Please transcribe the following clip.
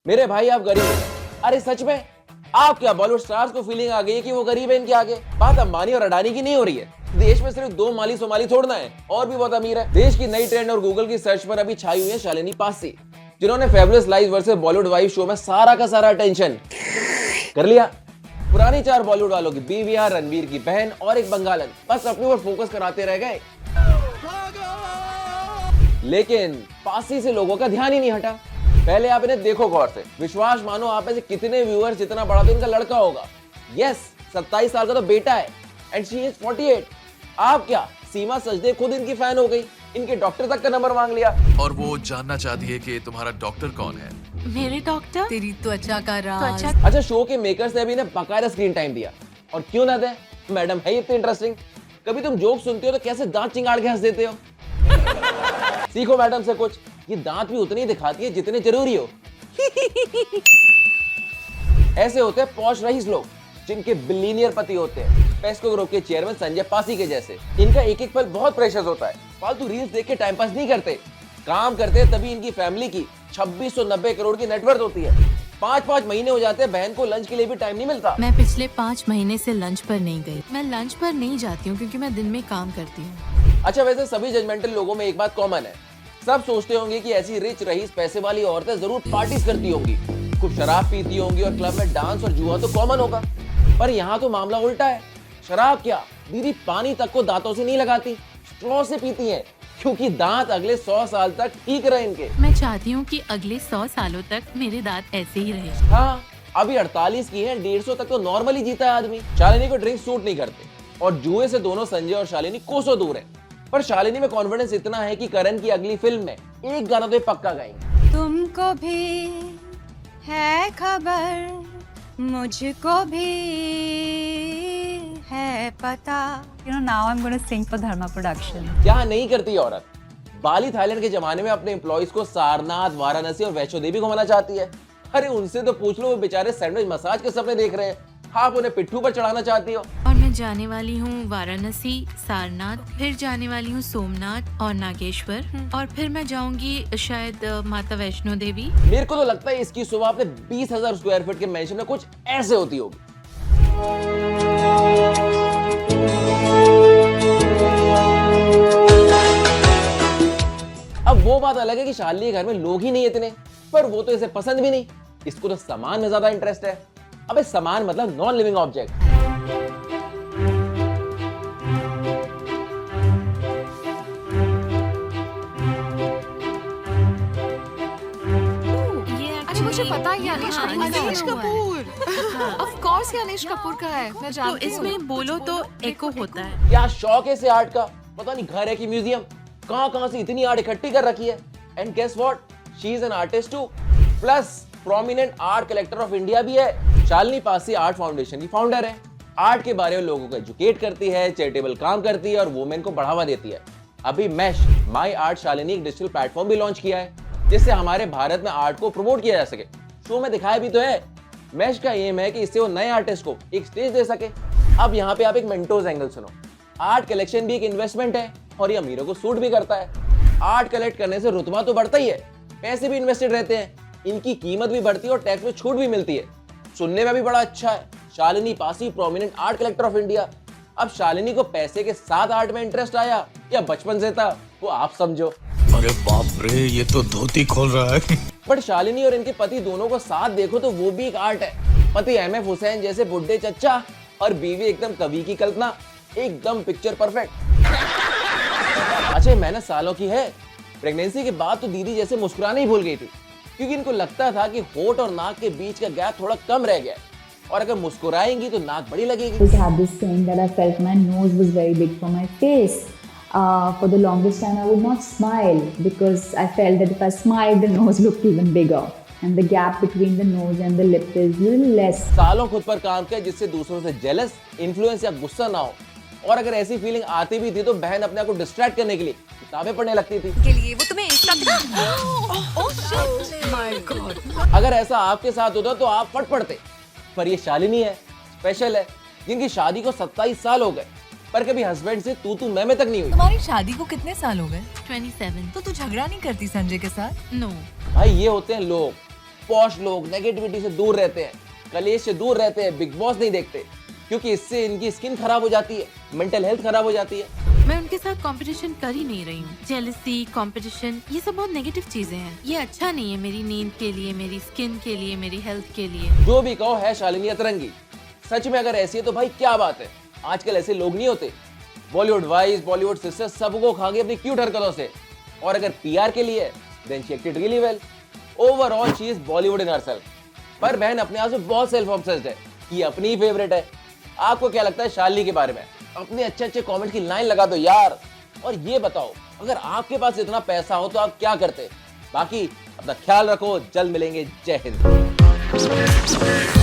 मेरे भाई आप गरीब हैं। अरे सच में, आप क्या बॉलीवुड स्टार्स को फीलिंग आ गई है कि वो गरीब है इनके आगे? बात अंबानी और अडानी की नहीं हो रही है। देश में सिर्फ 2 माली सोमाली थोड़ना है, और भी बहुत अमीर है। देश की नई ट्रेंड और गूगल की सर्च पर अभी छाई हुई है शालिनी पासी, जिन्होंने fabulous life versus Bollywood wife show में सारा का सारा अटेंशन कर लिया। पुरानी 4 बॉलीवुड वालों की बीवियां, रणवीर की बहन और एक बंगालन बस अपने ऊपर फोकस कराते रह गए, लेकिन पासी से लोगों का ध्यान ही नहीं हटा। पहले आप इन्हें देखो गौर से, विश्वास मानो आप में से कितने व्यूअर्स जितना बड़ा तो इनका लड़का होगा। यस, 27 साल का तो बेटा है एंड शी इज 48। आप क्या, सीमा सजदे खुद इनकी फैन हो गई, इनके डॉक्टर तक का नंबर मांग लिया। और वो जानना चाहती है कि तुम्हारा डॉक्टर कौन है। मेरे डॉक्टर? तेरी त्वचा का राज। अच्छा, शो के मेकर्स ने भी इन्हें बकायदा स्क्रीन टाइम दिया, और क्यों ना दे, मैडम है इतनी इंटरेस्टिंग। कभी तुम जोक सुनते हो तो कैसे दांत चिंगाड़ के हंस देते हो? सीखो मैडम से कुछ, ये दांत भी उतने ही दिखाती है जितने जरूरी हो। ऐसे होते हैं पॉश रईस लोग, जिनके बिलियनियर पति होते हैं पेस्को ग्रुप के चेयरमैन संजय पासी के जैसे। इनका एक एक पल बहुत प्रेशियस होता है। फालतू रील्स देख के टाइम पास नहीं करते, काम करते हैं, तभी इनकी फैमिली की 2690 करोड़ की नेटवर्थ होती है। 5-5 महीने हो जाते हैं, बहन को लंच के लिए भी टाइम नहीं मिलता। मैं पिछले 5 महीने से लंच पर नहीं गई। मैं लंच पर नहीं जाती हूँ क्योंकि मैं दिन में काम करती हूँ। अच्छा, वैसे सभी जजमेंटल लोगों में एक बात कॉमन है, सब सोचते होंगे कि ऐसी रिच रईस पैसे वाली औरतें जरूर पार्टीज करती होंगी, खूब शराब पीती होंगी और क्लब में डांस और जुआ तो कॉमन होगा। पर यहाँ तो मामला उल्टा है। शराब क्या, दीदी पानी तक को दांतों से नहीं लगाती, स्ट्रॉ से पीती हैं, क्योंकि दांत अगले 100 साल तक ठीक रहे इनके। मैं चाहती हूँ कि अगले 100 सालों तक मेरे दांत ऐसे ही रहे। हाँ, अभी 48 की है, 150 तक तो नॉर्मली जीता है आदमी। शालिनी को ड्रिंक सूट नहीं करते, और जुए से दोनों संजय और शालिनी कोसों दूर है। पर शालिनी में कॉन्फिडेंस इतना है कि करण की अगली फिल्म में एक गाना तो ये पक्का गाएंगे। तुमको भी है खबर, मुझको भी है पता। You know, now I'm going to sing for Dharma Production. क्या नहीं करती ये औरत। बाली थाईलैंड के जमाने में अपने एम्प्लॉइज को सारनाथ, वाराणसी और वैष्णो देवी घुमाना चाहती है। अरे उनसे तो पूछ लो, वो बेचारे सैंडविच मसाज के सपने देख रहे हैं, आप उन्हें पिट्ठू पर चढ़ाना चाहती हो। और मैं जाने वाली हूँ वाराणसी, सारनाथ, फिर जाने वाली हूँ सोमनाथ और नागेश्वर, और फिर मैं जाऊंगी शायद माता वैष्णो देवी। मेरे को तो लगता है इसकी सुबह अपने 20,000 स्क्वायर फीट के मैंशन में कुछ ऐसे होती होगी। अब वो बात अलग है कि शालिनी के घर में लोग ही नहीं इतने, पर वो तो इसे पसंद भी नहीं। इसको तो सामान में ज्यादा इंटरेस्ट है। अबे सामान मतलब नॉन लिविंग ऑब्जेक्ट। अरे मुझे पता है अनिश अनिश कपूर। ऑफ कोर्स ये अनिश कपूर का है, मैं तो जानती हूँ। इसमें बोलो तो एको होता है। क्या शौक है इसे आर्ट का, पता नहीं घर है कि म्यूजियम, कहां से इतनी आर्ट इकट्ठी कर रखी है। And guess what, she is an artist too, plus prominent art collector of India भी है। शालिनी पासी आर्ट फाउंडेशन की फाउंडर है। आर्ट के बारे में लोगों को एजुकेट करती है, चैरिटेबल काम करती है और वुमेन को बढ़ावा देती है। अभी मैश माई आर्ट शालिनी एक डिजिटल प्लेटफॉर्म भी लॉन्च किया है, जिससे हमारे भारत में आर्ट को प्रमोट किया जा सके। शो में दिखाया भी तो है। मैश का एम है कि इससे वो नए आर्टिस्ट को एक स्टेज दे सके। अब यहाँ पे आप एक मेंटोर्स एंगल सुनो। आर्ट कलेक्शन भी एक इन्वेस्टमेंट है, और ये अमीरों को सूट भी करता है। आर्ट कलेक्ट करने से रुतबा तो बढ़ता ही है, पैसे भी इन्वेस्टेड रहते हैं, इनकी कीमत भी बढ़ती है और टैक्स में छूट भी मिलती है। सुनने में भी बड़ा अच्छा है। Shalini Pasi prominent art collector of India. अब शालिनी को पैसे के साथ आर्ट में इंटरेस्ट आया या बचपन से था, वो आप समझो। अरे बाप रे, ये तो धोती खोल रहा है। बट शालिनी और इनके पति दोनों को साथ देखो तो वो भी एक आर्ट है। पति एमएफ हुसैन जैसे बुड्ढे चच्चा, और बीवी एकदम कवि की कल्पना, एकदम पिक्चर परफेक्ट। अच्छा, मेहनत सालों की है। प्रेगनेंसी के बाद तो दीदी जैसे मुस्कुराना ही भूल गई थी, क्योंकि इनको लगता था कि होठ और नाक के बीच का गैप थोड़ा कम रह गया है, और अगर मुस्कुराएंगी तो नाक बड़ी लगेगी। I had this saying that I felt my nose was very big for my face. For the longest time, I would not smile because I felt that if I smiled, the nose looked even bigger, and the gap between the nose and the lip is little less. सालों खुद पर काम किया जिससे दूसरों से jealous, influence या गुस्सा ना हो, और अगर ऐसी फीलिंग आती भी थी तो बहन अपने आप को डिस्ट्रैक्ट करने के लिए किताबें पढ़ने लगती थी। के लिए वो तुम्हें माय गॉड। अगर ऐसा आपके साथ होता तो आप फट पड़ते। पर ये शालिनी है, स्पेशल है, जिनकी शादी को 27 साल हो गए, पर कभी हस्बैंड से तू मैं तक नहीं हुई। तुम्हारी शादी को कितने साल हो गए? 27। तो तू झगड़ा नहीं करती संजय के साथ? नो। भाई ये होते हैं लोग, पॉश लोग नेगेटिविटी से दूर रहते हैं, कलेश से दूर रहते हैं, बिग बॉस नहीं देखते, क्योंकि इससे इनकी स्किन खराब हो जाती है, मेंटल हेल्थ खराब हो जाती है। मैं उनके साथ कंपटीशन कर ही नहीं रही हूँ। जेलसी, कंपटीशन, ये सब बहुत नेगेटिव चीजें हैं। ये अच्छा नहीं है मेरी नींद के लिए, मेरी स्किन के लिए, मेरी हेल्थ के लिए। जो भी कहो है शालिनी अतरंगी। सच में अगर ऐसी है तो भाई क्या बात है, आजकल ऐसे लोग नहीं होते। बॉलीवुड वाइज, बॉलीवुड सिस्टर्स सबको खा गई अपनी क्यूट हरकतों से। और अगर पीआर के लिए then she acted really well. Overall she is Bollywood in herself. पर बहन अपने आप से बहुत सेल्फ ऑब्सेस्ड है, ये अपनी ही फेवरेट है। आपको क्या लगता है शालिनी के बारे में? अपने अच्छे अच्छे कमेंट की लाइन लगा दो यार। और ये बताओ, अगर आपके पास इतना पैसा हो तो आप क्या करते? बाकी अपना ख्याल रखो, जल्द मिलेंगे। जय हिंद।